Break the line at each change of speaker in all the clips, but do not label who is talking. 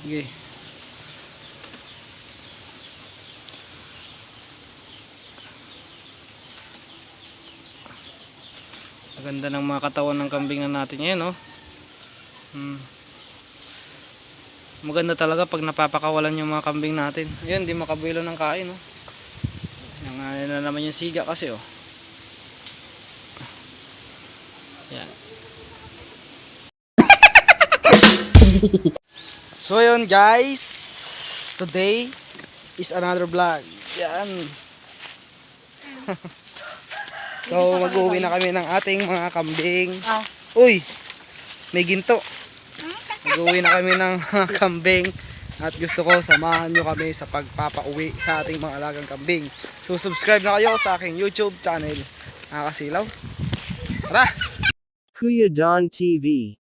Sige. Maganda ng mga katawan ng kambing na natin ngayon, no? Maganda talaga pag napapakawalan yung mga kambing natin. Ayun, di makabilo ng kain, no? Yan na naman yung siga kasi, oh. Yan. So yun guys, today is another vlog. Yan. So mag-uwi na kami ng ating mga kambing. Uy, may ginto. Mag-uwi na kami ng mga kambing. At gusto ko samahan nyo kami sa pagpapauwi sa ating mga alagang kambing. So subscribe na kayo sa aking YouTube channel, Nakakasilaw. Tara!
Kuya Don TV.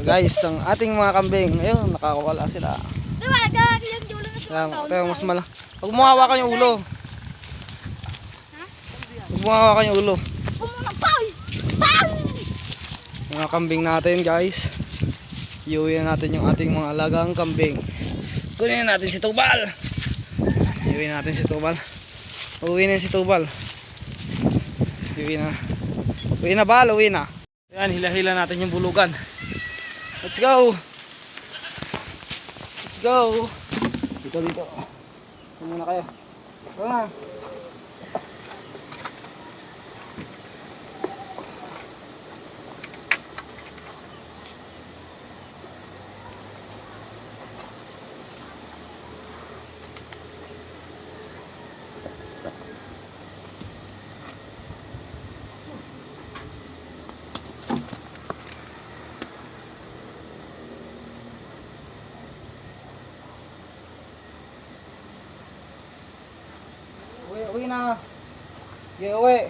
Guys, ang ating mga kambing, ayun, nakakawala sila. Kaya mas mala. Huwag mo hawakan yung ulo. Huwag mo hawakan yung ulo. Mga kambing natin, guys. Iuwi na natin yung ating mga alagang kambing. Kunin natin si Tubal. Iuwi natin si Tubal. Uwi na si Tubal. Uwi na. Uwi na ba? Uwi na. Ayan, hila-hila natin yung bulugan. Let's go. Let's go. Dito. Ito muna kayo. Ito na. Uwi na. Sige, uwi.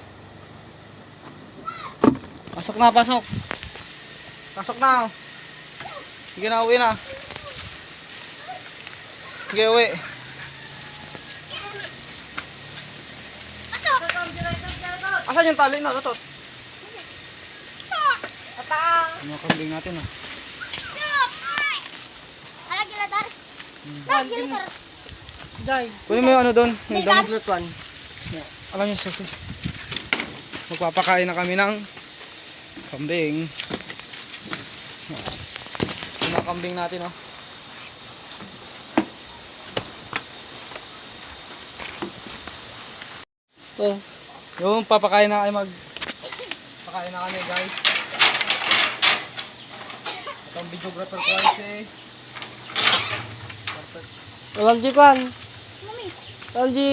Pasok na, pasok. Pasok na. Sige na, uwi na. Sige, uwi. Asan yung tali na, Katot? Mga kambing natin, ah. Kunin mo yung ano doon. Yung damot one. Alam niyo, susi. Magpapakain na kami ng kambing. Yung mga kambing natin, oh. So, yung papakain na kayo pakain na kami, guys. Itong videographer ko kasi
Alam di kan. Alam di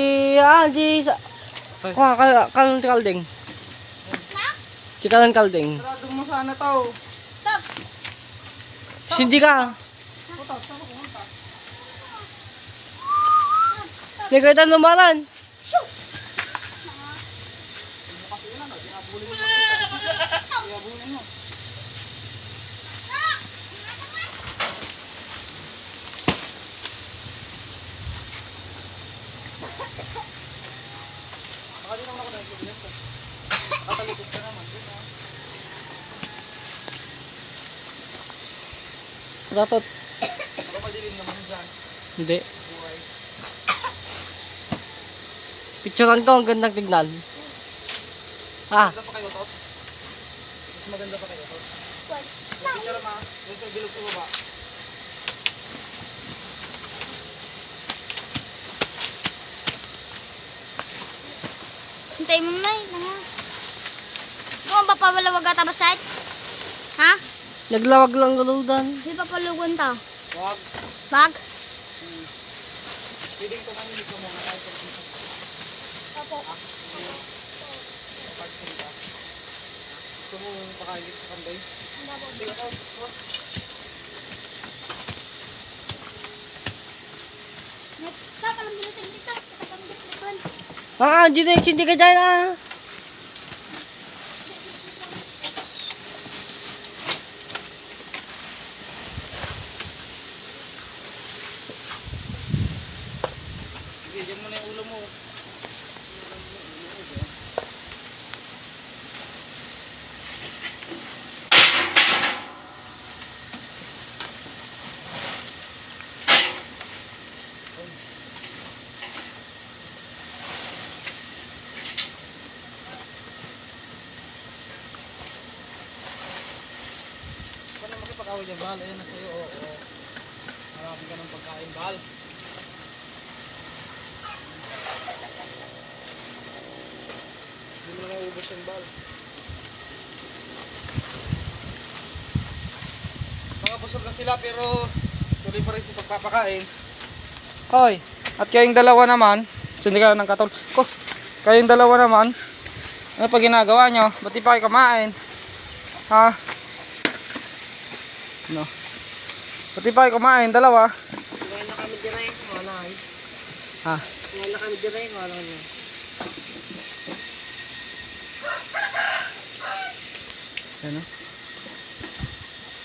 kalan kalding. Kalan kalding.
sarado mo sana to.
Sindi ka. Hindi kayo tayo lumaran. Ratot.
Ako madilim naman dyan.
Hindi. Picturean ko, ang gandang tignan. Ah,
Maganda pa kayo, Tot? Mas maganda pa kayo, Tot? Yung picture ma, yung sa bilog sa baba.
Hintay mo na eh. Kung papawalawag ka tapos side? Ha?
naglawag lang galudan.
Di papalugan to.
Wag.
Bag?
Pwedeng tumahimik ka muna kahit pag dito.
Opo.
Pagsinta. Gusto mo pakahigit sa kambay? Hindi ka to.
Jinex, hindi ka dyan ah.
Sige, dyan mo na yung ulo mo. Paano makipag-away dyan, Bal? Ayan na sa'yo, oo. Marami ka ng pagkain, Bal. Hindi mo na naubos yung Bal. Mga busog na sila pero tuloy pa rin si pagpapakain. Hoy, at kayong dalawa naman, sindi ka ng katol. Ko, kayong dalawa naman, ano pa ginagawa nyo? Ba't di pa kayo kumain? Ha? No. Ba't di pa kayo kumain? Dalawa?
Ngayon na kami direct, wala ay.
Ha?
Ngayon na kami direct, wala na.
Ano?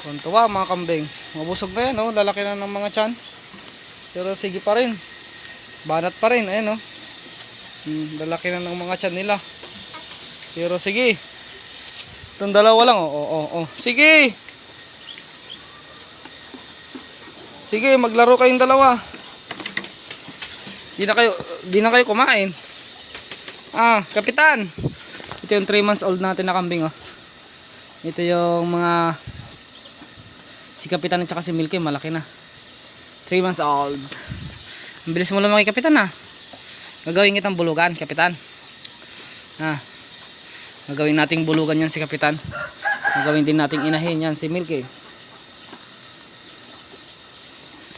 Kontuwa mga kambing. Mabusog na yan, oh. Lalaki na ng mga tiyan. Pero sige pa rin. Banat pa rin, ayan, oh. Lalaki na ng mga tiyan nila. Pero sige. Itong dalawa lang, oh. Sige. Sige, maglaro kayong dalawa. Di na kayo kumain. Kapitan. Ito yung 3 months old natin na kambing, oh. Ito yung mga si Kapitan at saka si Milky, malaki na. 3 months old. Ang bilis mo lumaki, Kapitan, ha. Gagawin kitang bulugan, Kapitan. Gagawin nating bulugan yan si Kapitan. Gagawin din nating inahin yan si Milky.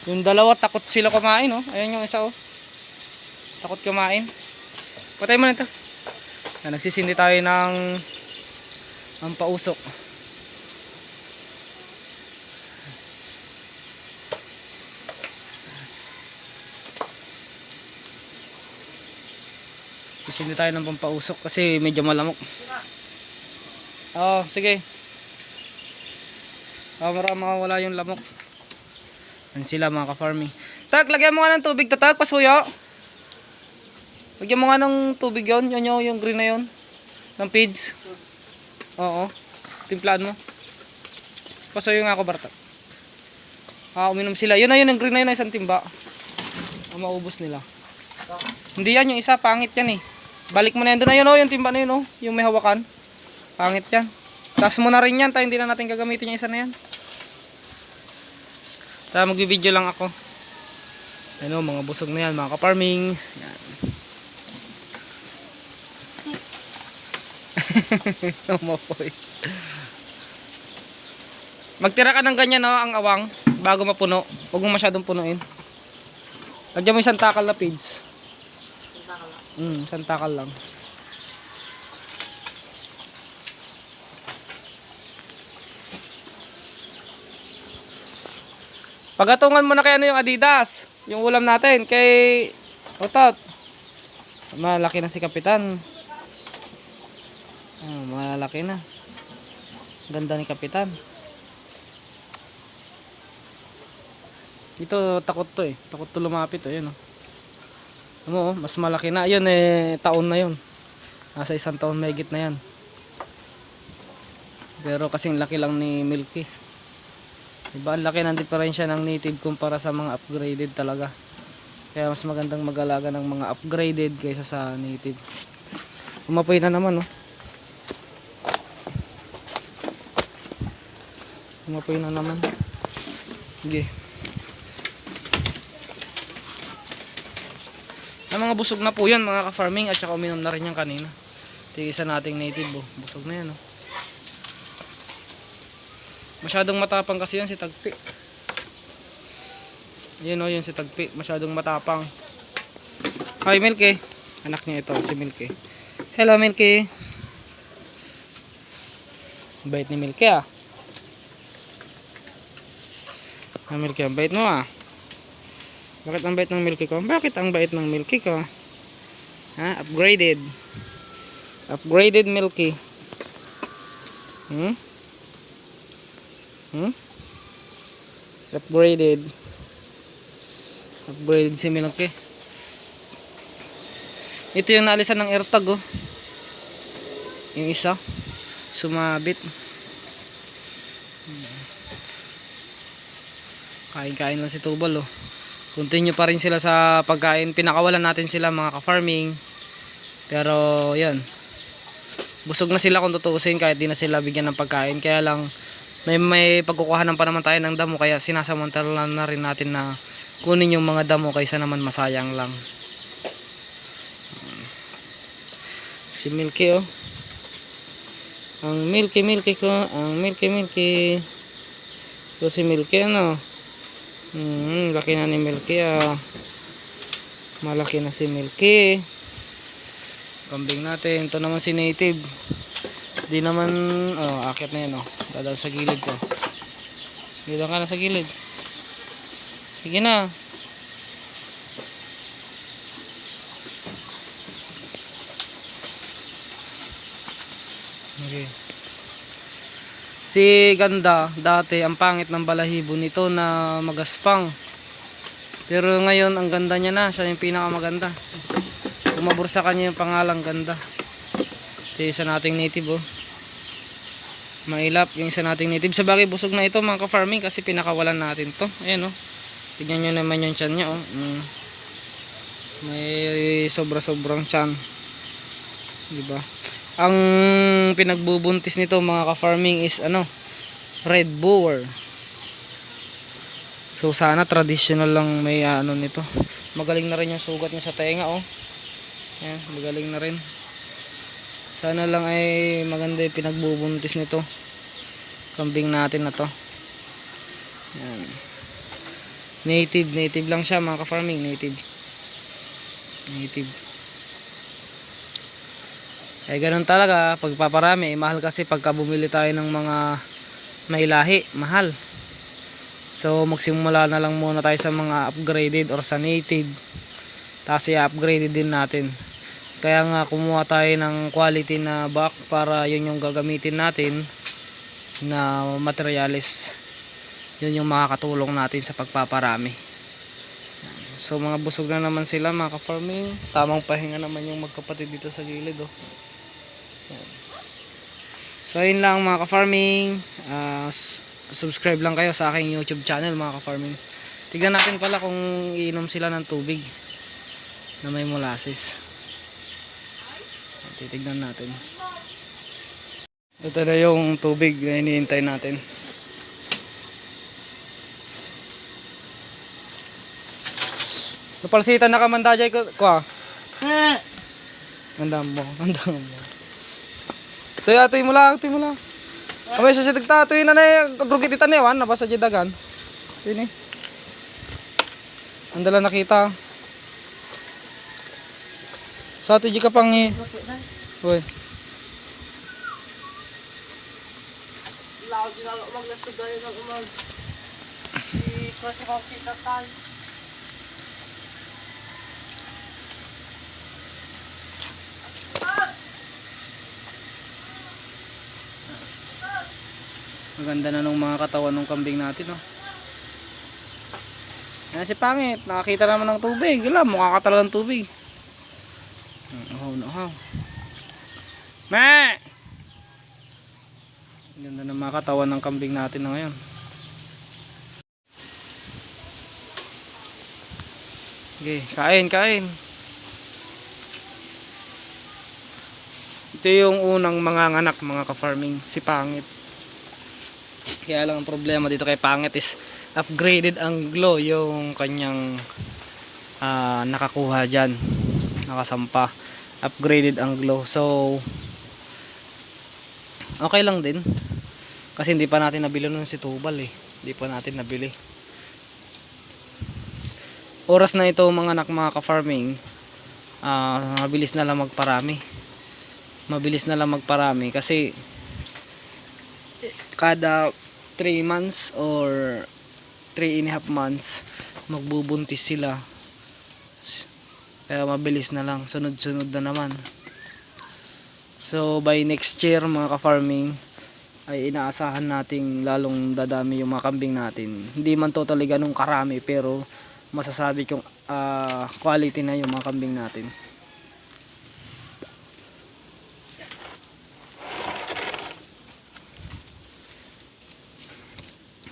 Yung dalawa takot sila kumain, oh. Ayan yung isa, oh. Takot kumain. Patay mo na ito. Nagsisindi tayo ng pausok. Sisindi tayo ng pampausok kasi medyo malamok. Sige. Mawala yung lamok. Yan sila mga ka-farming. Tag, lagyan mo nga ng tubig to, Tag, pasuyo. Lagyan mo nga ng tubig yon, yung green na yon. Ng pids. Oo. Timplaan mo. Pasuyo nga ako, Bartak. Uminom sila. Yun na yun, ang green na yun, isang timba. Maubos nila. Hindi yan, yung isa, pangit yan eh. Balik mo na yan, doon na yun, yung timba na yun, yung may hawakan. Pangit yan. Taas mo na rin yan, hindi na natin gagamitin yung isa na yan. Magbibideo lang ako. Ano, mga busog na yan, mga ka-farming. Yan. Umapoy. Magtira ka ng ganyan, ang awang bago mapuno. Huwag mo masyadong punuin. Lagyan mo isang takal na pids. Isang takal lang. Pagatungan mo na kay yung Adidas, yung ulam natin kay Otot. Malaki na si Kapitan. Malaki na. Ganda ni Kapitan. Ito takot to eh. Takot to lumapit ayun mas malaki na. Ayun taon na yun. Nasa 1 taon mahigit na yan. Pero kasing laki lang ni Milky. Diba ang laki ng diferensya ng native kumpara sa mga upgraded talaga. Kaya mas magandang mag-alaga ng mga upgraded kaysa sa native. Umapoy na naman Umapoy na naman. Sige. Ang mga busog na po yan mga ka-farming at saka uminom na rin yan kanina. Ito yung isa nating native busog na yan Masyadong matapang kasi yan si Tagpi. Yun yun si Tagpi. Masyadong matapang. Hi Milky. Anak niya ito si Milky. Hello Milky. Bait ni Milky Milky, ang bait mo Bakit ang bait ng Milky ko? Bakit ang bait ng Milky ko? Ha? Upgraded. Upgraded Milky. Upgraded. Upgraded si Milky. Ito yung naalisan ng AirTag oh. Yung isa. Sumabit. Kain-kain lang si Tubal oh. Continue pa rin sila sa pagkain. Pinakawalan natin sila mga ka-farming. Pero yan. Busog na sila kung tutuusin kahit di na sila bigyan ng pagkain. Kaya lang may pagkukuhanan pa naman tayo ng damo. Kaya sinasamantalan na rin natin na kunin yung mga damo kaysa naman masayang lang. Si Milky oh. Ang Milky ko. Ang Milky. So si Milky ano. Laki na ni Milky ah. Malaki na si Milky. Kambing natin. Ito naman si Native. Di naman akit na yan oh. Dadaan sa gilid ko. Dito ka na sa gilid. Sige na. Okay. Si Ganda, dati ang pangit ng balahibo nito na magaspang. Pero ngayon ang ganda niya na, siya yung pinakamaganda. Umabor sa kanya yung pangalang Ganda. Ito yung isa nating native oh. Mailap yung isa nating native. Sa bagay busog na ito mga ka-farming kasi pinakawalan natin to. Ayan oh. Tignan nyo naman yung tiyan niya oh. May sobra-sobrang tiyan. Diba? Ang pinagbubuntis nito mga ka-farming is red boar. So sana traditional lang may nito. Magaling na rin yung sugat niya sa tenga oh. Ayan, magaling na rin. Sana lang ay maganda yung pinagbubuntis nito. Kambing natin na to. Ayan. Native lang siya mga ka-farming, native. Eh ganun talaga, pagpaparami, mahal kasi pagka bumili tayo ng mga may lahi, mahal. So magsimula na lang muna tayo sa mga upgraded or sa native. Tapos i-upgrade din natin. Kaya nga kumuha tayo ng quality na back para yun yung gagamitin natin na materialis. Yun yung makakatulong natin sa pagpaparami. So mga busog na naman sila mga ka-farming. Tamang pahinga naman yung magkapatid dito sa gilid oh. So ayun lang mga ka-farming, subscribe lang kayo sa aking YouTube channel mga ka-farming. Tignan natin pala kung iinom sila ng tubig na may molasses. Titignan natin. Ito na yung tubig na hinihintay natin. Napalsitan na ka mandajay ko ah. Mandam mo. Atoy mo lang. Kamay sa sitigta, atoy na grugit itanewan, nabasa dyan dagan. Sini. Andala nakita. Sa ati ka pang Uy.
Laog na maglasto dahil ng umag. Kasi kong sitatan.
Maganda na nung mga katawan ng kambing natin oh. Yan si pangit, nakakita naman ng tubig. Gila, mukha ka talagang tubig. Uhaw. Ma! Ganda na mga katawan ng kambing natin na ngayon. Okay, kain. Ito yung unang mga anak mga ka-farming, si pangit. Kaya lang ang problema dito kay pangit is upgraded ang glow yung kanyang nakakuha dyan, nakasampa. Upgraded ang glow, so okay lang din kasi hindi pa natin nabili nun si Tubal hindi pa natin nabili. Oras na ito mga anak mga ka-farming, mabilis na lang magparami kasi kada 3 months or 3.5 months magbubuntis sila. Kaya mabilis na lang, sunod-sunod na naman. So by next year mga ka-farming ay inaasahan nating lalong dadami yung mga kambing natin. Hindi man totally ganun karami pero masasabi kong quality na yung mga kambing natin.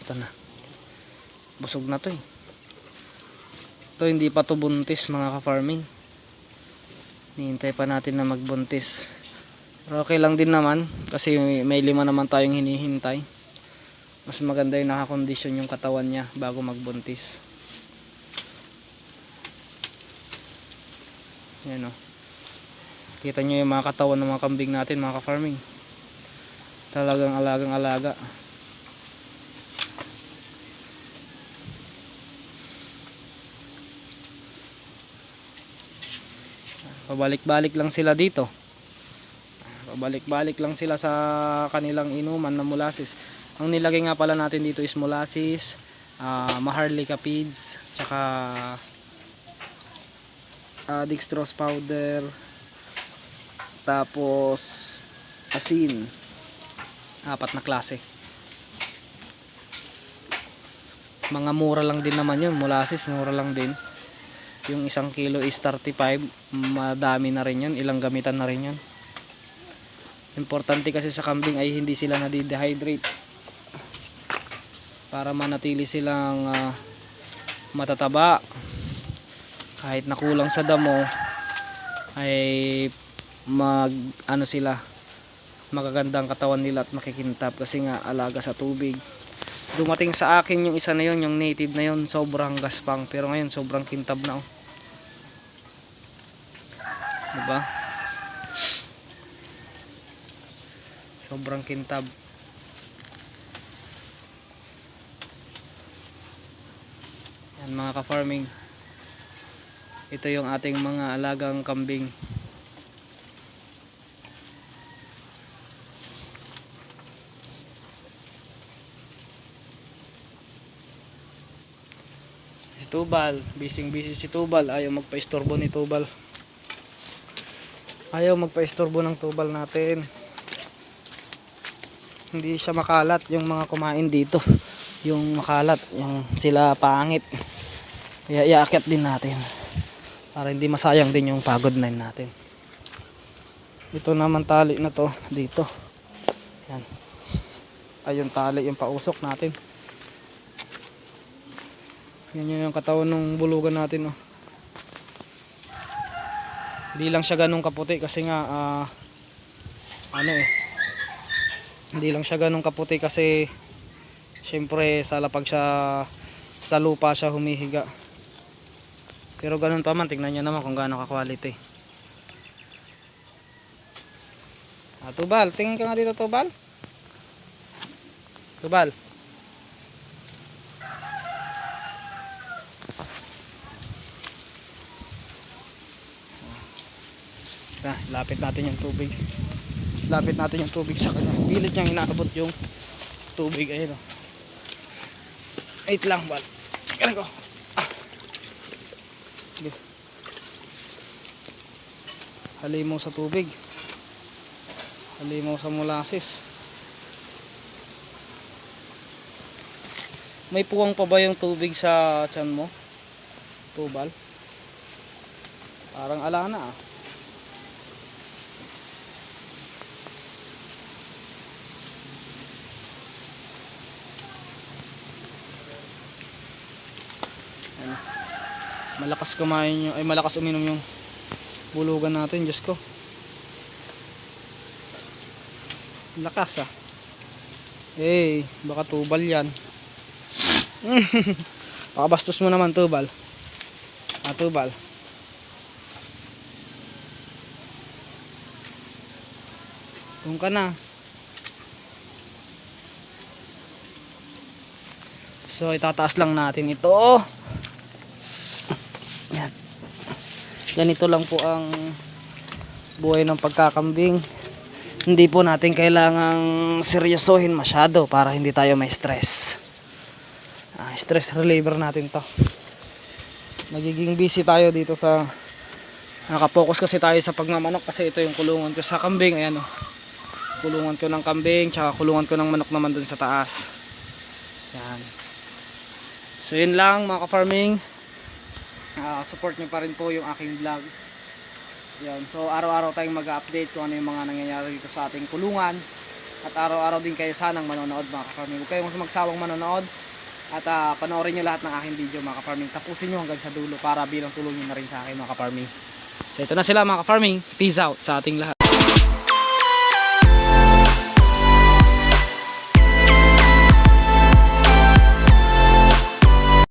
Ito na. Busog na to eh. Ito hindi pa to buntis mga ka-farming. Hinihintay pa natin na magbuntis. Pero okay lang din naman kasi may 5 naman tayong hinihintay. Mas maganda yung nakakondisyon yung katawan niya bago magbuntis. Yan o. Kita nyo yung mga katawan ng mga kambing natin mga ka-farming. Talagang alagang alaga. Pabalik-balik lang sila dito. Pabalik-balik lang sila sa kanilang inuman na molasses. Ang nilagay nga pala natin dito is molasses, maharlika feeds, tsaka dextrose powder, tapos asin. 4 na klase. Mga mura lang din naman yun. Molasses mura lang din. Yung 1 kilo is 35. Madami na rin yun. Ilang gamitan na rin yun. Importante kasi sa kambing ay hindi sila nadi-dehydrate. Para manatili silang matataba. Kahit nakulang sa damo ay sila magaganda ang katawan nila at makikintab kasi nga alaga sa tubig. Dumating sa akin yung isa na yun, yung native na yun, sobrang gaspang, pero ngayon sobrang kintab na oh. Diba? Sobrang kintab. Yan mga ka-farming, ito yung ating mga alagang kambing. Si Tubal, busy si Tubal, ayaw magpa-istorbo ni Tubal. Ayaw magpa-istorbo ng Tubal natin. Hindi siya makalat yung mga kumain dito. Yung makalat, yung sila pangit. Kaya iaakit din natin. Para hindi masayang din yung pagod na natin. Ito naman tali na to dito. Yan. Ayun tali yung pausok natin. Yan yung katawan ng bulugan natin oh. Hindi lang siya ganun kaputi kasi nga hindi lang siya ganun kaputi kasi syempre sa lapag siya sa lupa siya humihiga. Pero ganun pa man, tingnan niyo naman kung gaano ka-quality. Tubal, tingin ka nga dito Tubal. Tubal. Lapit natin yung tubig. Lapit natin yung tubig sa kanya. Pilit niyang inaabot yung tubig. Ayun o. Wait lang Bal. Galing ko. Halimaw sa tubig. Halimaw sa molasses. May puwang pa ba yung tubig sa tiyan mo? Tubal? Parang ala na ah. Malakas kumain yung, ay malakas uminom yung bulugan natin, Diyos ko. Lakas ah. Eh, baka Tubal yan. Pakabastos mo naman Tubal. Tubal. Doon ka na. So itataas lang natin ito. Yan. Ganito lang po ang buhay ng pagkakambing. Hindi po natin kailangang seryosohin masyado para hindi tayo may stress. Stress reliever natin to. Nagiging busy tayo dito sa Nakapokus kasi tayo sa pagmamanok kasi ito yung kulungan ko sa kambing. Ayan o. Kulungan ko ng kambing tsaka kulungan ko ng manok naman dun sa taas. Yan. So yun lang mga ka-farming. Support nyo pa rin po yung aking vlog. Yan. So araw-araw tayong mag-update kung ano yung mga nangyayari dito sa ating kulungan. At araw-araw din kayo sanang manonood mga ka-farming. Huwag kayong magsawang manonood. At panoorin nyo lahat ng aking video mga ka-farming. Tapusin nyo hanggang sa dulo para bilang tulong nyo na rin sa akin mga ka-farming. So ito na sila mga ka-farming. Peace out sa ating lahat.